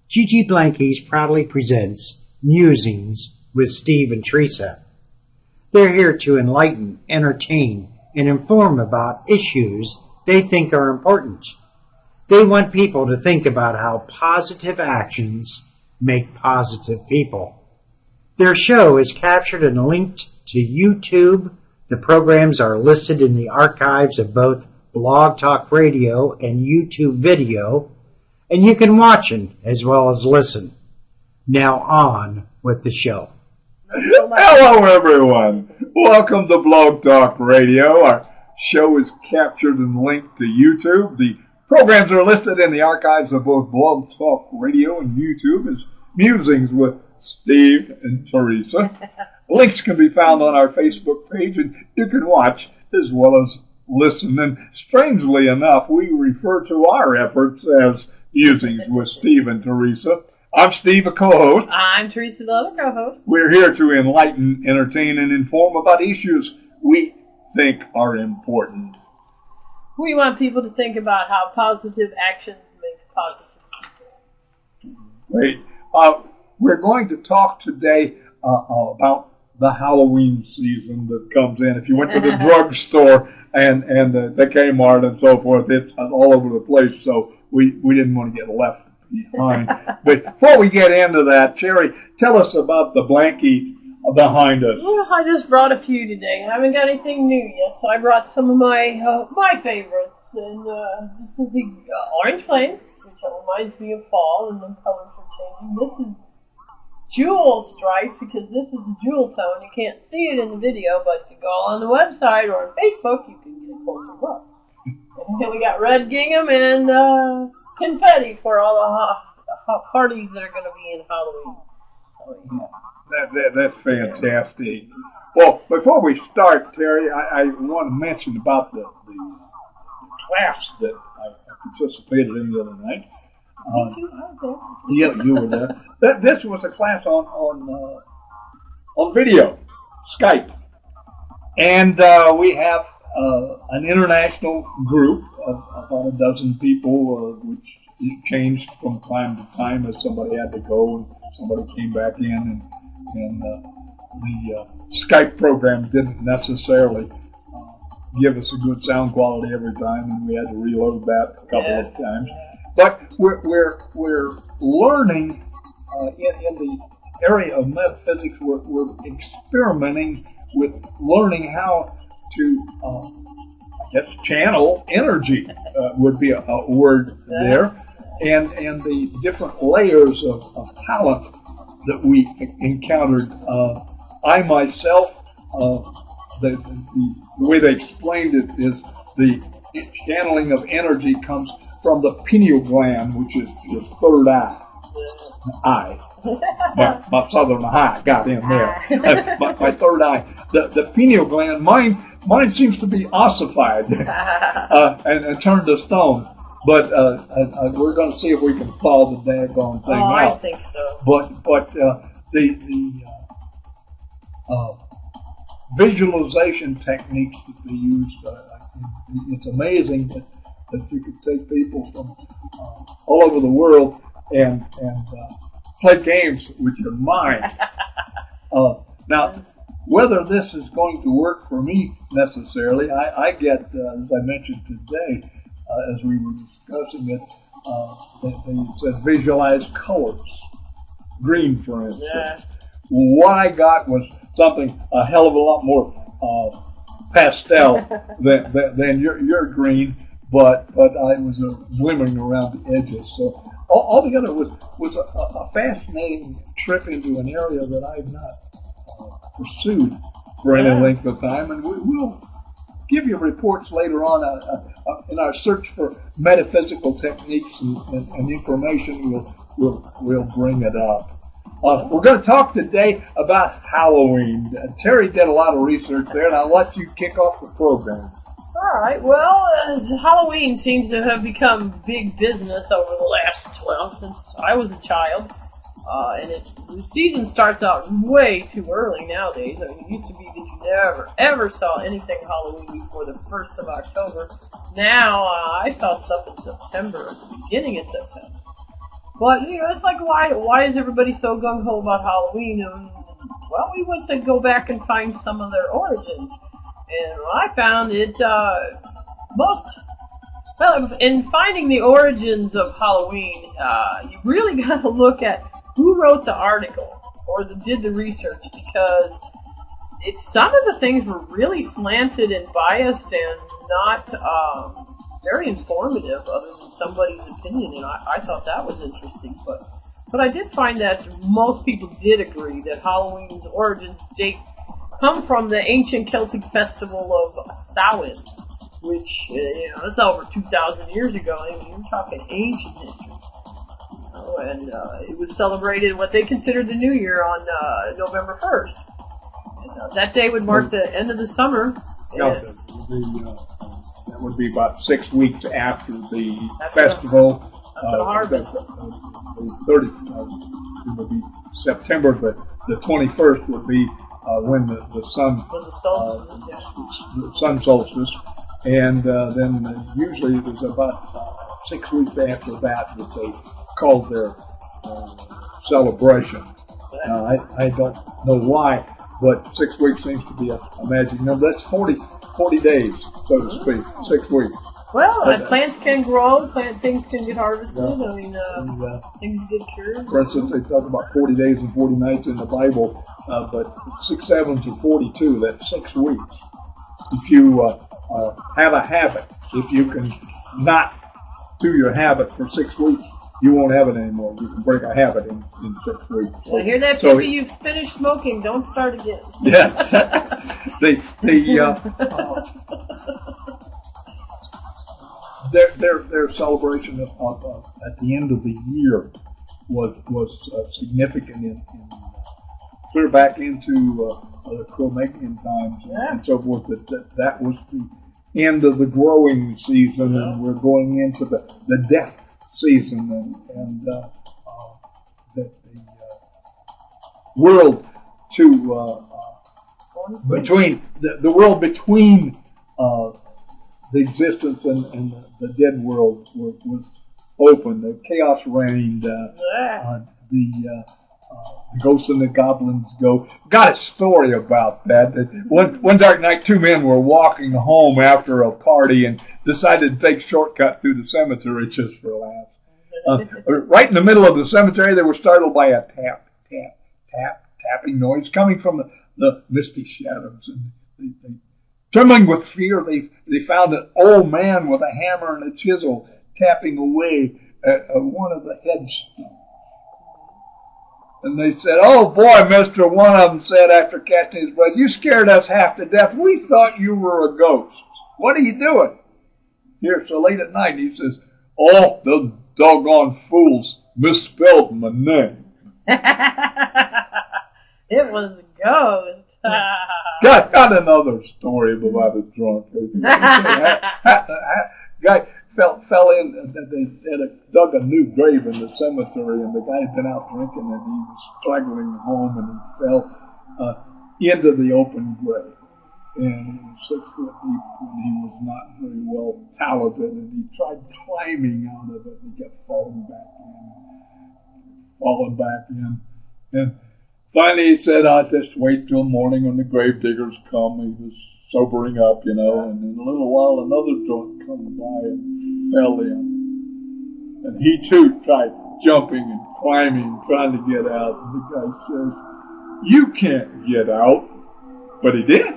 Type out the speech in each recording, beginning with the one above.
Gigi Blankies proudly presents Musings with Steve and Teresa. They're here to enlighten, entertain, and inform about issues they think are important. They want people to think about how positive actions make positive people. Their show is captured and linked to YouTube. The programs are listed in the archives of both Blog Talk Radio and YouTube video, and you can watch them as well as listen. Now on with the show. Hello everyone. Welcome to Blog Talk Radio. Our show is captured and linked to YouTube. The programs are listed in the archives of both Blog Talk Radio and YouTube as Musings with Steve and Teresa. Links can be found on our Facebook page, and you can watch as well as listen. And strangely enough, we refer to our efforts as Musings with Steve and Teresa. I'm Steve, a co-host. I'm Teresa, the other co-host. We're here to enlighten, entertain, and inform about issues we think are important. We want people to think about how positive actions make positive people. Great. We're going to talk today about the Halloween season that comes in. If you went to the drugstore and the Kmart and so forth, it's all over the place, so we didn't want to get left behind. But before we get into that, Sherry, tell us about the blankie behind us. Well, I just brought a few today. I haven't got anything new yet, so I brought some of my favorites. And this is the orange flame, which reminds me of fall, and the colors are changing. This is jewel stripes, because this is a jewel tone. You can't see it in the video, but if you go on the website or on Facebook, you can get a closer look. And then we got red gingham and confetti for all the parties that are going to be in Halloween. So, yeah. That's fantastic. Well, before we start, Terry, I want to mention about the class that I participated in the other night. Yeah, you were there. This was a class on video, Skype, and we have an international group of about a dozen people, which changed from time to time as somebody had to go and somebody came back in, and the Skype program didn't necessarily give us a good sound quality every time, and we had to reload that a couple of times. But we're learning in the area of metaphysics. We're experimenting with learning how to, I guess, channel energy would be a word there, and the different layers of talent that we encountered. I myself, the way they explained it is the channeling of energy comes from the pineal gland, which is your third eye. My southern eye got in there. my third eye. The pineal gland, mine seems to be ossified and turned to stone. But we're going to see if we can thaw the daggone thing out. I think so. But the visualization techniques that they use, it's amazing that you could take people from all over the world and play games with your mind. Now, whether this is going to work for me necessarily, I get, as I mentioned today, as we were discussing it, they said visualize colors. Green, for instance. Yeah. What I got was something a hell of a lot more pastel than your green, but I was glimmering around the edges. So altogether was a fascinating trip into an area that I've not pursued for any length of time, and we'll give you reports later on in our search for metaphysical techniques and information. We'll bring it up. We're going to talk today about Halloween. Terry did a lot of research there, and I'll let you kick off the program. All right. Well, Halloween seems to have become big business over the last, since I was a child. And the season starts out way too early nowadays. I mean, it used to be that you never, ever saw anything Halloween before the 1st of October. Now, I saw stuff in September, at the beginning of September. But it's like why is everybody so gung ho about Halloween? And, well, we went to go back and find some of their origins, and I found it in finding the origins of Halloween, you really got to look at who wrote the article or did the research, because some of the things were really slanted and biased and not very informative, other than somebody's opinion, and I thought that was interesting. But I did find that most people did agree that Halloween's origins come from the ancient Celtic festival of Samhain, which that's over 2,000 years ago. I mean, you're talking ancient history. And it was celebrated what they considered the New Year on November 1st. And, that day would mark the end of the summer. That would be about 6 weeks after the festival. After the harvest. The 30th it would be September, but the 21st would be when the sun the sun solstice, and then usually it was about 6 weeks after that they called their celebration. I don't know why, but 6 weeks seems to be a magic number. That's 40 days, so to speak, 6 weeks. Well, plants can grow, things can get harvested. Yeah. I mean, things get cured. For instance, they talk about 40 days and 40 nights in the Bible, but 6 7s are 42. That's 6 weeks. If you have a habit, if you can not do your habit for 6 weeks, you won't have it anymore. You can break a habit in 6 weeks. So, I hear that, so Pippi, you've finished smoking. Don't start again. Yes. Their celebration at the end of the year was significant in clear back into the Cro-Magnon times and so forth. That was the end of the growing season, and we're going into the death season, and the world between the world between the existence and the dead world was open. The chaos reigned. The ghosts and the goblins got a story about that. One dark night, two men were walking home after a party and decided to take a shortcut through the cemetery just for laughs. Right in the middle of the cemetery, they were startled by a tapping noise coming from the misty shadows. And they trembling with fear, they found an old man with a hammer and a chisel tapping away at one of the headstones. And they said, "Oh boy, mister," one of them said after catching his breath, "you scared us half to death. We thought you were a ghost. What are you doing here so late at night?" And he says, "Oh, those doggone fools misspelled my name." It was a ghost. Got another story about a drunk. Guy fell in. They had dug a new grave in the cemetery, and the guy had been out drinking, and he was struggling home, and he fell into the open grave. And he was 6 foot deep, and he was not very well talented, and he tried climbing out of it, and he kept falling back in. And finally he said, "I'll just wait till morning when the grave diggers come." He was sobering up, and in a little while another drunk came by and fell in. And he too tried jumping and climbing, trying to get out. And the guy says, "You can't get out." But he did.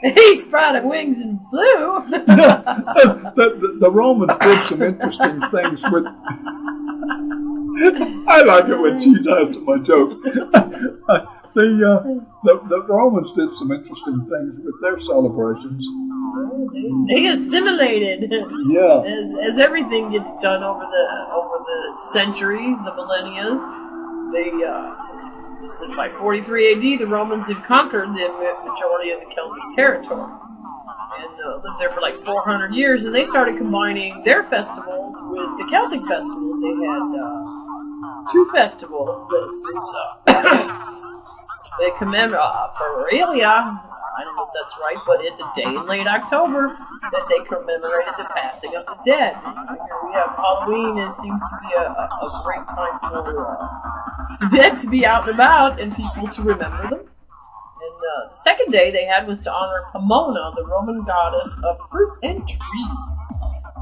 He sprouted wings and flew. The Romans did some interesting things with... I like it when she does my jokes. The Romans did some interesting things with their celebrations. They assimilated. Yeah. As everything gets done over the centuries, the millennia, by 43 AD, the Romans had conquered the majority of the Celtic territory and lived there for like 400 years, and they started combining their festivals with the Celtic festivals. They had 2 festivals. They commemorate Feralia, I don't know if that's right, but it's a day in late October that they commemorated the passing of the dead. Here we have Halloween. It seems to be a great time for the dead to be out and about and people to remember them. And the second day they had was to honor Pomona, the Roman goddess of fruit and trees.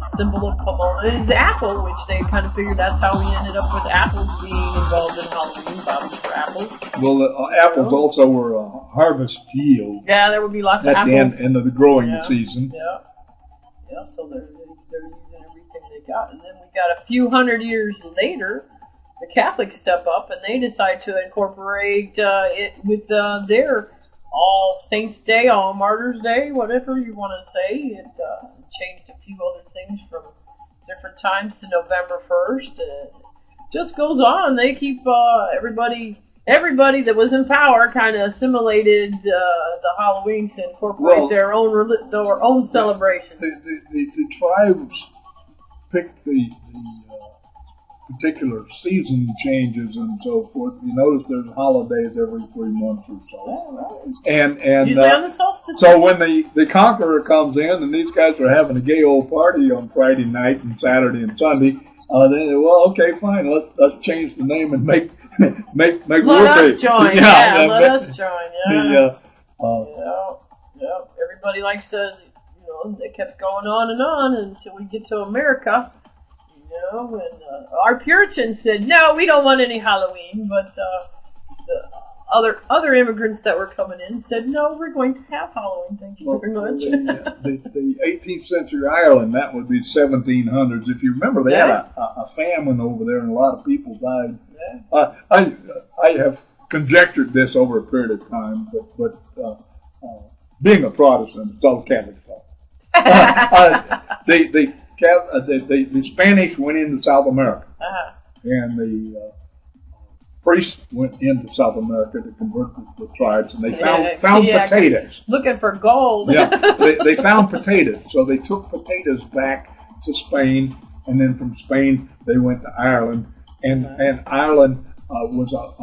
The symbol of Pomona is the apple, which they kind of figured that's how we ended up with apples being involved in Halloween, bobbing for apples. Well, apples also were a harvest yield. Yeah, there would be lots of at apples. the end of the growing season. Yeah, so they're using everything they got. And then we got a few hundred years later, the Catholics step up and they decide to incorporate it with their All Saints Day, All Martyrs Day, whatever you want to say. It changed a few other things from different times to November 1st. It just goes on. They keep everybody that was in power kind of assimilated the Halloween to incorporate their own celebration. The tribes picked the particular season changes and so forth. You notice there's holidays every 3 months or so. Oh, right. And usually on the solstice. So when the conqueror comes in and these guys are having a gay old party on Friday night and Saturday and Sunday, then okay, fine, let's change the name and make let us join. Let us join. Everybody likes to, they kept going on and on until we get to America. When our Puritans said, no, we don't want any Halloween, but the other immigrants that were coming in said, no, we're going to have Halloween. Thank you very much. The 18th century Ireland, that would be 1700s. If you remember, they had a famine over there and a lot of people died. Yeah. I have conjectured this over a period of time, but being a Protestant, it's all Catholic fault. The Spanish went into South America, and the priests went into South America to convert the tribes, and they found potatoes. Looking for gold. They found potatoes, so they took potatoes back to Spain, and then from Spain they went to Ireland, and Ireland was a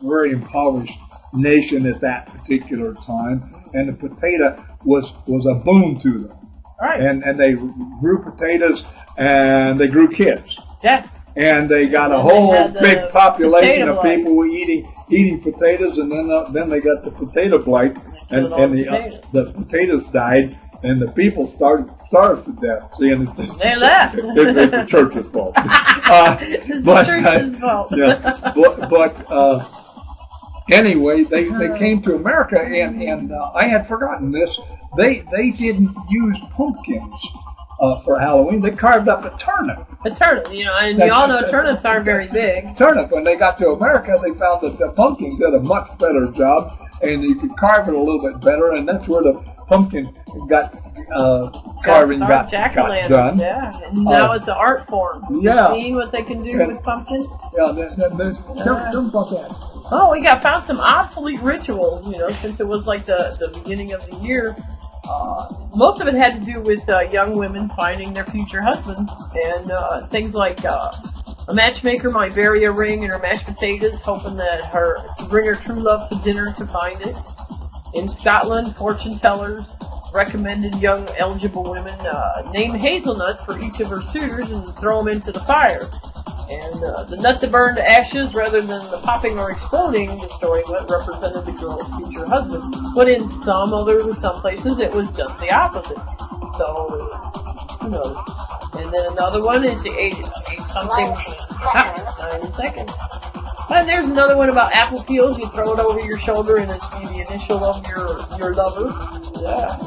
very impoverished nation at that particular time, and the potato was a boon to them. Right. And they grew potatoes, and they grew kids. Yeah. And they got a whole big population of people eating potatoes, and then they got the potato blight, and the potatoes died, and the people starved to death. See, and they left. It's the church's fault. It's the church's fault. But anyway, they came to America, and I had forgotten this. They didn't use pumpkins for Halloween. They carved up a turnip. A turnip, and we all know turnips aren't very big. Turnip. When they got to America, they found that the pumpkin did a much better job, and you could carve it a little bit better, and that's where the pumpkin got carving got done. Yeah, and now it's an art form. Yeah. Seeing what they can do with pumpkins. Yeah, don't about that. Oh, we found some obsolete rituals, since it was like the beginning of the year. Most of it had to do with young women finding their future husbands, and things like a matchmaker might bury a ring in her mashed potatoes, hoping to bring her true love to dinner to find it. In Scotland, fortune tellers recommended young eligible women name hazelnuts for each of her suitors and throw them into the fire. And the nut to burn to ashes rather than the popping or exploding, the story went, represented the girl's future husband. But in some places, it was just the opposite. So, who knows? And then another one is you ate something. 9 seconds. And there's another one about apple peels. You throw it over your shoulder and it's the initial of your lover. Yeah.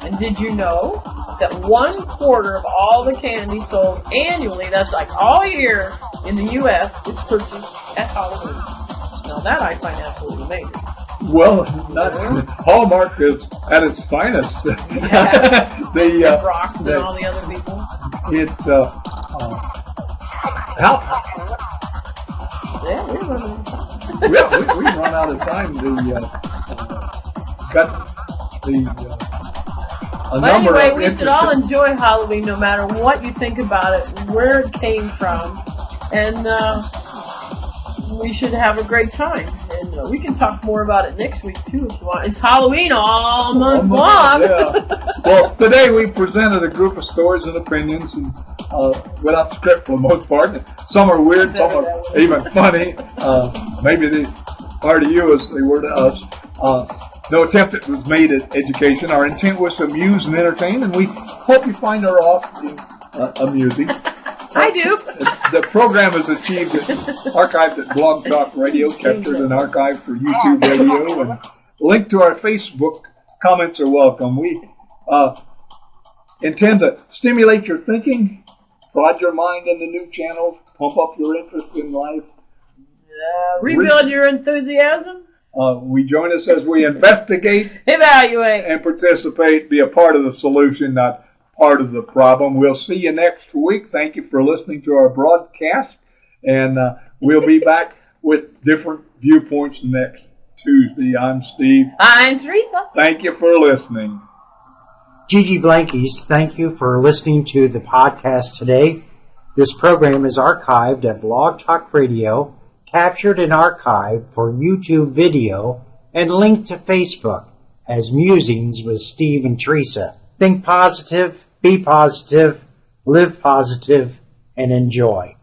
And did you know that 1/4 of all the candy sold annually, that's like all year in the U.S., is purchased at Halloween? Now that I find absolutely amazing. Well, Hallmark is at its finest. The Brock and all the other people. It's yeah, we're running out of time. we run out of time. Anyway, we should all enjoy Halloween no matter what you think about it, where it came from, and we should have a great time. And And we can talk more about it next week, too, if you want. It's Halloween all month long. Yeah. Well, today we presented a group of stories and opinions, and without script for the most part. Some are weird, some are even funny. Maybe they are to you as they were to us. No attempt that was made at education. Our intent was to amuse and entertain, and we hope you find our offering amusing. I do. The program is archived at Blog Talk Radio, captured and archived for YouTube Radio, and linked to our Facebook. Comments are welcome. We intend to stimulate your thinking, prod your mind into new channels, pump up your interest in life. Rebuild your enthusiasm. We join us as we investigate, evaluate, and participate. Be a part of the solution, not part of the problem. We'll see you next week. Thank you for listening to our broadcast, and we'll be back with different viewpoints next Tuesday. I'm Steve. I'm Teresa. Thank you for listening. Gigi Blankies, thank you for listening to the podcast today. This program is archived at Blog Talk Radio, captured and archived for YouTube video, and linked to Facebook as Musings with Steve and Teresa. Think positive, be positive, live positive, and enjoy.